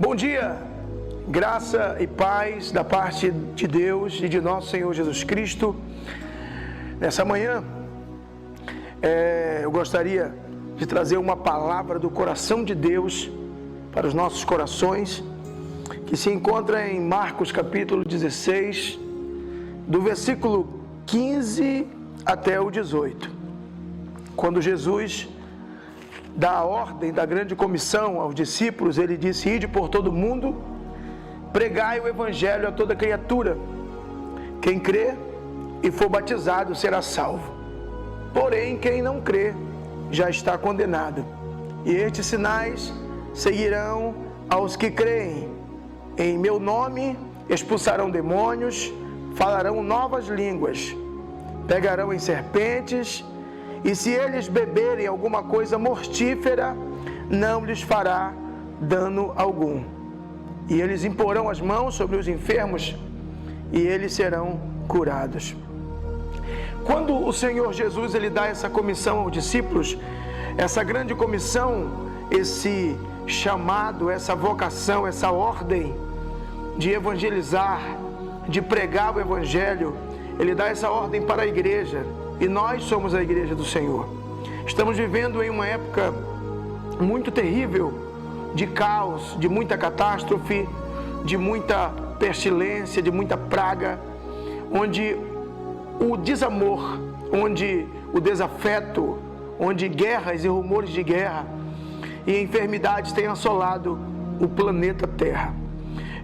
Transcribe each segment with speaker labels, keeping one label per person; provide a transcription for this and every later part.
Speaker 1: Bom dia, graça e paz da parte de Deus e de nosso Senhor Jesus Cristo. Nessa manhã, eu gostaria de trazer uma palavra do coração de Deus para os nossos corações, que se encontra em Marcos capítulo 16, do versículo 15 até o 18. Quando Jesus dá a ordem da grande comissão aos discípulos, ele disse: ide por todo o mundo, pregai o evangelho a toda criatura. Quem crê e for batizado será salvo. Porém, quem não crê já está condenado. E estes sinais seguirão aos que creem. Em meu nome expulsarão demônios, falarão novas línguas, pegarão em serpentes, e se eles beberem alguma coisa mortífera, não lhes fará dano algum. E eles imporão as mãos sobre os enfermos, e eles serão curados. Quando o Senhor Jesus ele dá essa comissão aos discípulos, essa grande comissão, esse chamado, essa vocação, essa ordem de evangelizar, de pregar o evangelho, ele dá essa ordem para a igreja. E nós somos a igreja do Senhor. Estamos vivendo em uma época muito terrível, de caos, de muita catástrofe, de muita pestilência, de muita praga, onde o desamor, onde o desafeto, onde guerras e rumores de guerra e enfermidades têm assolado o planeta Terra.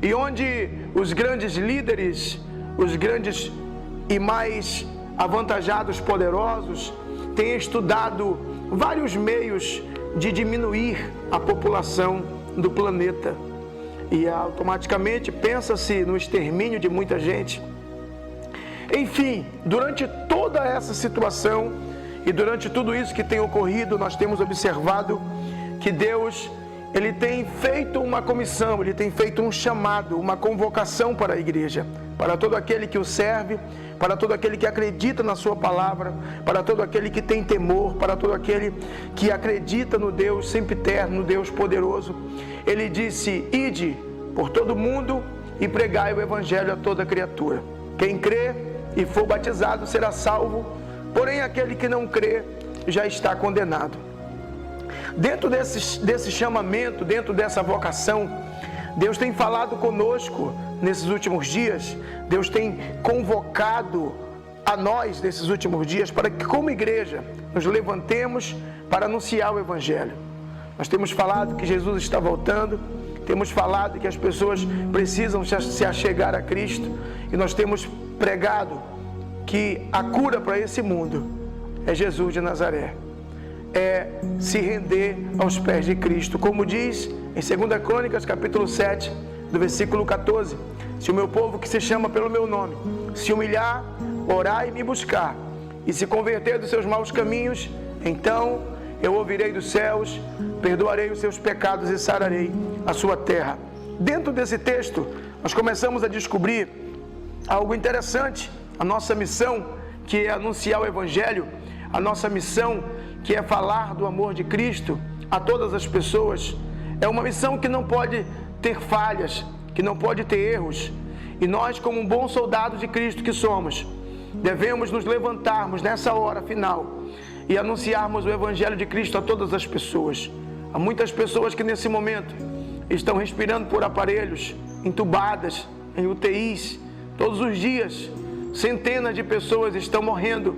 Speaker 1: E onde os grandes líderes, os grandes e mais avantajados, poderosos, têm estudado vários meios de diminuir a população do planeta. E automaticamente pensa-se no extermínio de muita gente. Enfim, durante toda essa situação e durante tudo isso que tem ocorrido, nós temos observado que Deus, ele tem feito uma comissão, ele tem feito um chamado, uma convocação para a igreja, para todo aquele que o serve, para todo aquele que acredita na sua palavra, para todo aquele que tem temor, para todo aquele que acredita no Deus sempiterno, no Deus poderoso. Ele disse: ide por todo mundo e pregai o evangelho a toda criatura. Quem crê e for batizado será salvo, porém aquele que não crê já está condenado. Dentro desse chamamento, dentro dessa vocação, Deus tem falado conosco nesses últimos dias. Deus tem convocado a nós nesses últimos dias para que, como igreja, nos levantemos para anunciar o evangelho. Nós temos falado que Jesus está voltando, temos falado que as pessoas precisam se achegar a Cristo, e nós temos pregado que a cura para esse mundo é Jesus de Nazaré, é se render aos pés de Cristo, como diz em 2 Crônicas capítulo 7, do versículo 14: se o meu povo, que se chama pelo meu nome, se humilhar, orar e me buscar, e se converter dos seus maus caminhos, então eu ouvirei dos céus, perdoarei os seus pecados e sararei a sua terra. Dentro desse texto, nós começamos a descobrir algo interessante. A nossa missão, que é anunciar o evangelho, a nossa missão, que é falar do amor de Cristo a todas as pessoas, é uma missão que não pode ter falhas, que não pode ter erros. E nós, como um bom soldado de Cristo que somos, devemos nos levantarmos nessa hora final e anunciarmos o evangelho de Cristo a todas as pessoas. Há muitas pessoas que nesse momento estão respirando por aparelhos, entubadas, em UTIs. Todos os dias, centenas de pessoas estão morrendo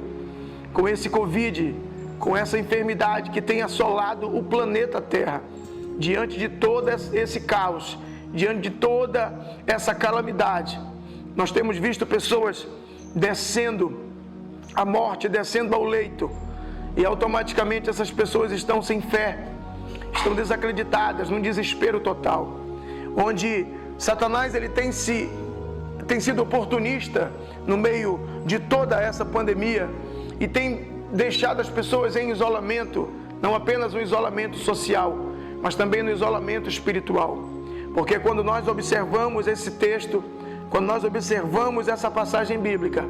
Speaker 1: com esse Covid, com essa enfermidade que tem assolado o planeta Terra. Diante de todo esse caos, diante de toda essa calamidade, nós temos visto pessoas descendo à morte, descendo ao leito, e automaticamente essas pessoas estão sem fé, estão desacreditadas, num desespero total, onde Satanás ele tem sido oportunista no meio de toda essa pandemia e tem deixado as pessoas em isolamento, não apenas no isolamento social, mas também no isolamento espiritual. Porque quando nós observamos esse texto, quando nós observamos essa passagem bíblica,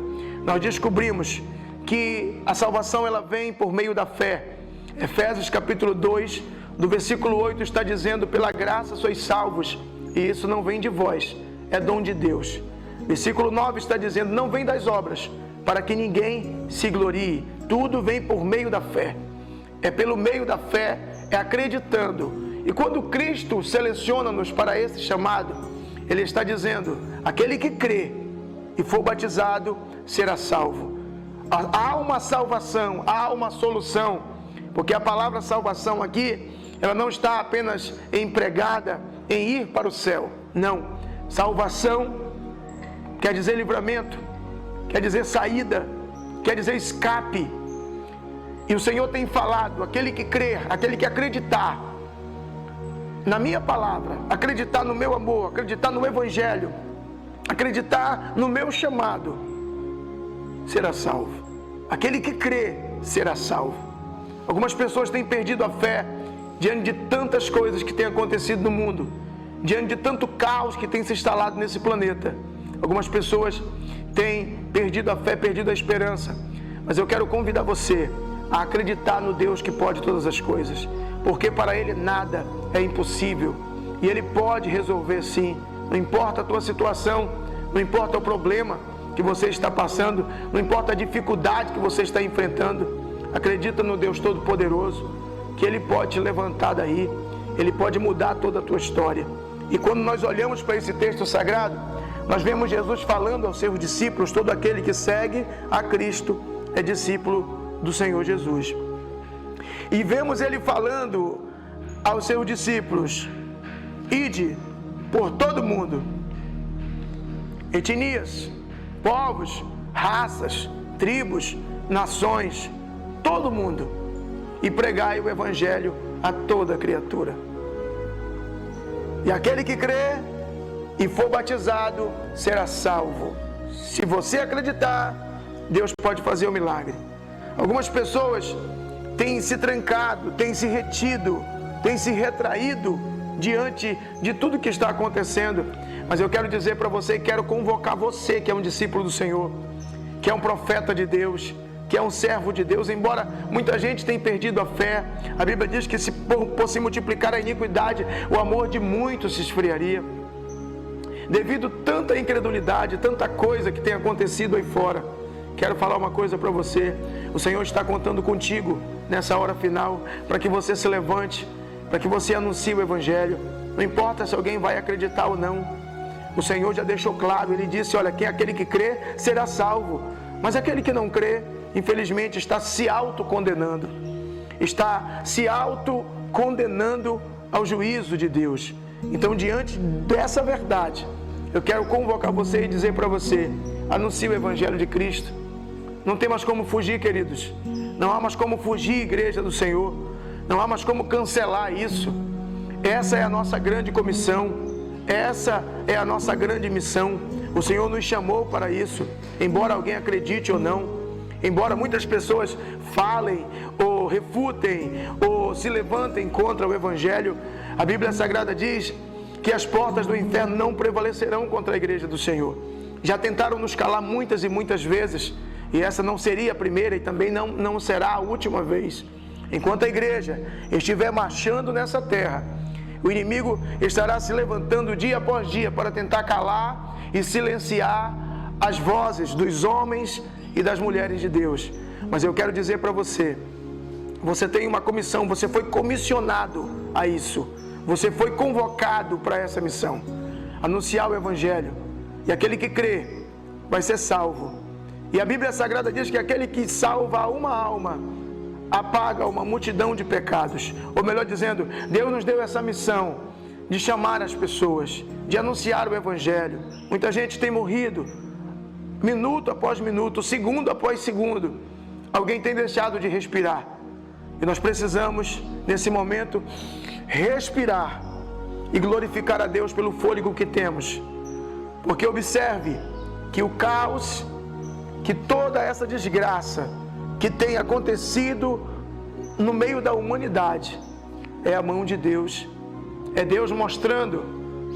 Speaker 1: nós descobrimos que a salvação ela vem por meio da fé. Efésios capítulo 2, do versículo 8 está dizendo: pela graça sois salvos e isso não vem de vós, é dom de Deus. Versículo 9 está dizendo: não vem das obras, para que ninguém se glorie. Tudo vem por meio da fé. É pelo meio da fé, é acreditando. E quando Cristo seleciona-nos para esse chamado, Ele está dizendo: aquele que crê e for batizado será salvo. Há uma salvação, há uma solução, porque a palavra salvação aqui, ela não está apenas empregada em ir para o céu. Não. Salvação quer dizer livramento, quer dizer saída, quer dizer escape. E o Senhor tem falado: aquele que crer, aquele que acreditar na minha palavra, acreditar no meu amor, acreditar no Evangelho, acreditar no meu chamado, será salvo. Aquele que crê será salvo. Algumas pessoas têm perdido a fé diante de tantas coisas que têm acontecido no mundo, diante de tanto caos que tem se instalado nesse planeta. Algumas pessoas têm perdido a fé, perdido a esperança. Mas eu quero convidar você a acreditar no Deus que pode todas as coisas, porque para Ele nada é impossível, e Ele pode resolver sim. Não importa a tua situação, não importa o problema que você está passando, não importa a dificuldade que você está enfrentando, acredita no Deus Todo-Poderoso, que Ele pode te levantar daí, Ele pode mudar toda a tua história. E quando nós olhamos para esse texto sagrado, nós vemos Jesus falando aos seus discípulos: todo aquele que segue a Cristo é discípulo do Senhor Jesus. E vemos Ele falando aos seus discípulos: ide por todo mundo, etnias, povos, raças, tribos, nações, todo mundo, e pregai o Evangelho a toda criatura. E aquele que crê e for batizado será salvo. Se você acreditar, Deus pode fazer o milagre. Algumas pessoas têm se trancado, têm se retido, têm se retraído diante de tudo que está acontecendo. Mas eu quero dizer para você, quero convocar você que é um discípulo do Senhor, que é um profeta de Deus, que é um servo de Deus. Embora muita gente tenha perdido a fé, a Bíblia diz que se multiplicar a iniquidade, o amor de muitos se esfriaria. Devido a tanta incredulidade, tanta coisa que tem acontecido aí fora, quero falar uma coisa para você: o Senhor está contando contigo nessa hora final, para que você se levante, para que você anuncie o Evangelho. Não importa se alguém vai acreditar ou não, o Senhor já deixou claro. Ele disse: olha, aquele que crê será salvo. Mas aquele que não crê, infelizmente, está se autocondenando, está se autocondenando ao juízo de Deus. Então, diante dessa verdade, eu quero convocar você e dizer para você: anuncie o Evangelho de Cristo. Não tem mais como fugir, queridos. Não há mais como fugir, igreja do Senhor. Não há mais como cancelar isso. Essa é a nossa grande comissão. Essa é a nossa grande missão. O Senhor nos chamou para isso, embora alguém acredite ou não, embora muitas pessoas falem ou refutem ou se levantem contra o Evangelho. A Bíblia Sagrada diz que as portas do inferno não prevalecerão contra a igreja do Senhor. Já tentaram nos calar muitas e muitas vezes, e essa não seria a primeira e também não será a última vez. Enquanto a igreja estiver marchando nessa terra, o inimigo estará se levantando dia após dia para tentar calar e silenciar as vozes dos homens e das mulheres de Deus. Mas eu quero dizer para você, você tem uma comissão, você foi comissionado a isso, você foi convocado para essa missão: anunciar o Evangelho, e aquele que crê vai ser salvo. E a Bíblia Sagrada diz que aquele que salva uma alma apaga uma multidão de pecados. Ou melhor dizendo, Deus nos deu essa missão de chamar as pessoas, de anunciar o Evangelho. Muita gente tem morrido, minuto após minuto, segundo após segundo. Alguém tem deixado de respirar. E nós precisamos, nesse momento, respirar e glorificar a Deus pelo fôlego que temos. Porque observe que o caos, que toda essa desgraça que tem acontecido no meio da humanidade, é a mão de Deus. É Deus mostrando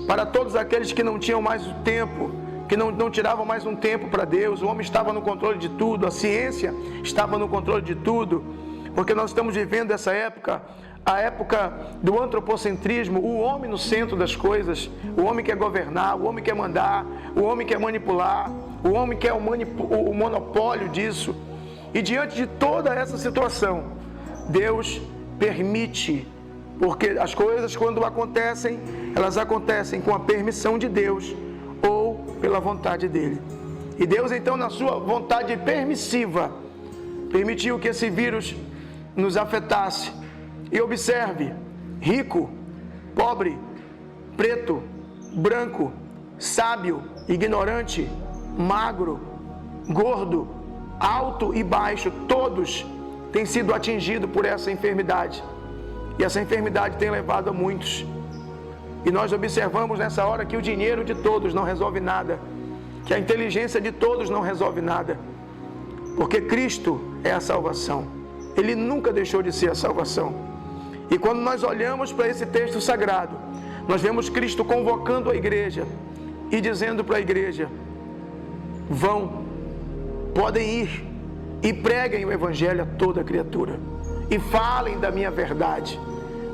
Speaker 1: para todos aqueles que não tinham mais o tempo, que não tiravam mais um tempo para Deus. O homem estava no controle de tudo, a ciência estava no controle de tudo, porque nós estamos vivendo essa época a época do antropocentrismo, o homem no centro das coisas, o homem quer governar, o homem quer mandar, o homem quer manipular, o homem quer o monopólio disso. E diante de toda essa situação, Deus permite, porque as coisas quando acontecem, elas acontecem com a permissão de Deus ou pela vontade dele. E Deus então, na sua vontade permissiva, permitiu que esse vírus nos afetasse. E observe, rico, pobre, preto, branco, sábio, ignorante, magro, gordo, alto e baixo, todos têm sido atingidos por essa enfermidade. E essa enfermidade tem levado a muitos. E nós observamos nessa hora que o dinheiro de todos não resolve nada, que a inteligência de todos não resolve nada, porque Cristo é a salvação. Ele nunca deixou de ser a salvação. E quando nós olhamos para esse texto sagrado, nós vemos Cristo convocando a igreja e dizendo para a igreja: vão, podem ir e preguem o evangelho a toda criatura e falem da minha verdade.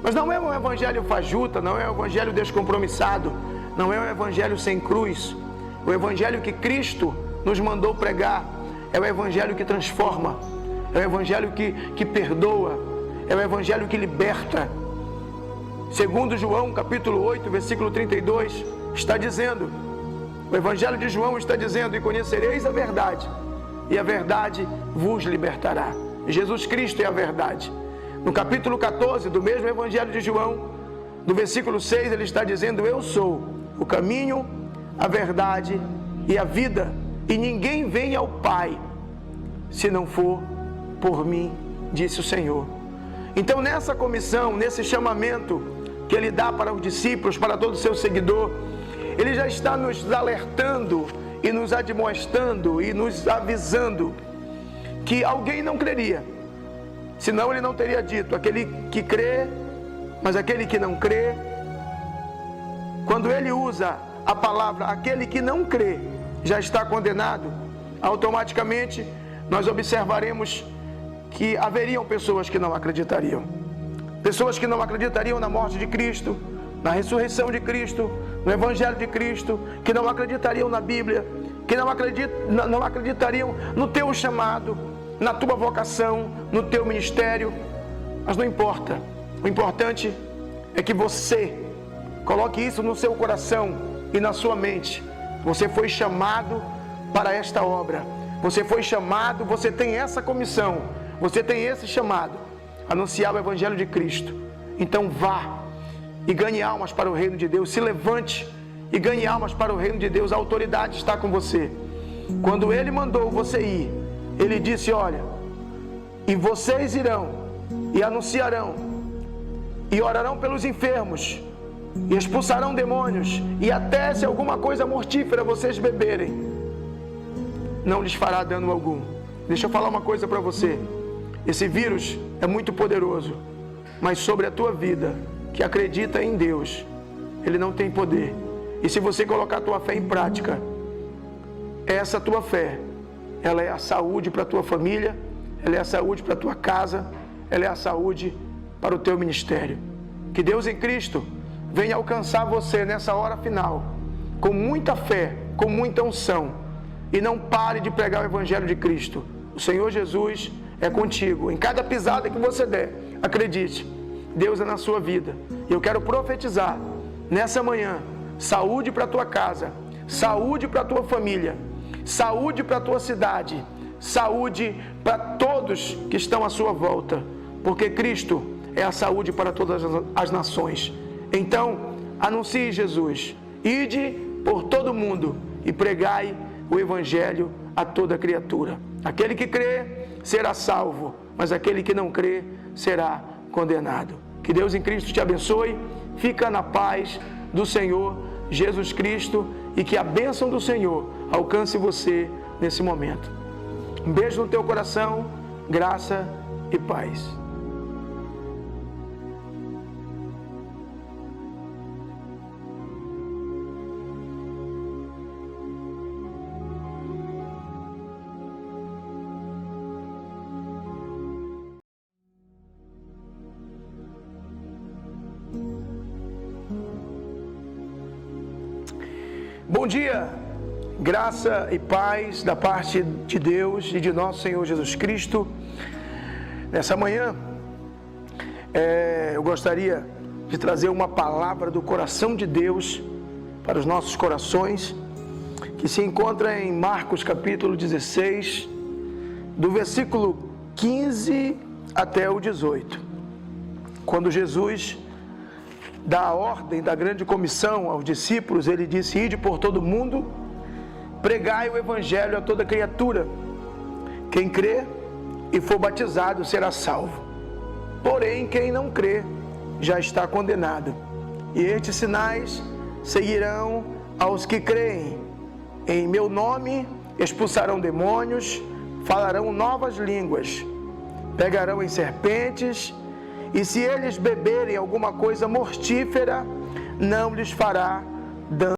Speaker 1: Mas não é um evangelho fajuta, não é um evangelho descompromissado, não é um evangelho sem cruz. O evangelho que Cristo nos mandou pregar é o evangelho que transforma, é o evangelho que perdoa, é o evangelho que liberta. Segundo João, capítulo 8, versículo 32, está dizendo, o evangelho de João está dizendo: e conhecereis a verdade, e a verdade vos libertará. Jesus Cristo é a verdade. No capítulo 14 do mesmo evangelho de João, no versículo 6, ele está dizendo: eu sou o caminho, a verdade e a vida, e ninguém vem ao Pai se não for por mim, disse o Senhor. Então, nessa comissão, nesse chamamento que ele dá para os discípulos, para todo o seu seguidor, ele já está nos alertando e nos admoestando e nos avisando que alguém não creria, senão ele não teria dito: aquele que crê, mas aquele que não crê. Quando ele usa a palavra aquele que não crê já está condenado, automaticamente nós observaremos que haveriam pessoas que não acreditariam. Pessoas que não acreditariam na morte de Cristo, na ressurreição de Cristo, no Evangelho de Cristo, que não acreditariam na Bíblia, que não acreditariam no teu chamado, na tua vocação, no teu ministério. Mas não importa. O importante é que você coloque isso no seu coração e na sua mente. Você foi chamado para esta obra. Você foi chamado, você tem essa comissão. Você tem esse chamado, anunciar o Evangelho de Cristo. Então vá e ganhe almas para o reino de Deus. Se levante e ganhe almas para o reino de Deus. A autoridade está com você. Quando ele mandou você ir, ele disse: olha, e vocês irão e anunciarão e orarão pelos enfermos e expulsarão demônios, e até se alguma coisa mortífera vocês beberem, não lhes fará dano algum. Deixa eu falar uma coisa para você. Esse vírus é muito poderoso, mas sobre a tua vida, que acredita em Deus, ele não tem poder. E se você colocar a tua fé em prática, essa tua fé, ela é a saúde para a tua família, ela é a saúde para a tua casa, ela é a saúde para o teu ministério. Que Deus em Cristo venha alcançar você nessa hora final, com muita fé, com muita unção, e não pare de pregar o Evangelho de Cristo. O Senhor Jesus é contigo. Em cada pisada que você der, acredite, Deus é na sua vida. E eu quero profetizar nessa manhã: saúde para a tua casa, saúde para a tua família, saúde para a tua cidade, saúde para todos que estão à sua volta, porque Cristo é a saúde para todas as nações. Então, anuncie Jesus. Ide por todo mundo e pregai o Evangelho a toda criatura. Aquele que crê será salvo, mas aquele que não crê será condenado. Que Deus em Cristo te abençoe. Fica na paz do Senhor Jesus Cristo e que a bênção do Senhor alcance você nesse momento. Um beijo no teu coração, graça e paz. Bom dia, graça e paz da parte de Deus e de nosso Senhor Jesus Cristo. Nessa manhã, eu gostaria de trazer uma palavra do coração de Deus para os nossos corações, que se encontra em Marcos capítulo 16, do versículo 15 até o 18. Quando Jesus dá a ordem da grande comissão aos discípulos, ele disse: ide por todo mundo, pregai o evangelho a toda criatura. Quem crê e for batizado será salvo. Porém, quem não crê já está condenado. E estes sinais seguirão aos que creem. Em meu nome expulsarão demônios, falarão novas línguas, pegarão em serpentes, e se eles beberem alguma coisa mortífera, não lhes fará dano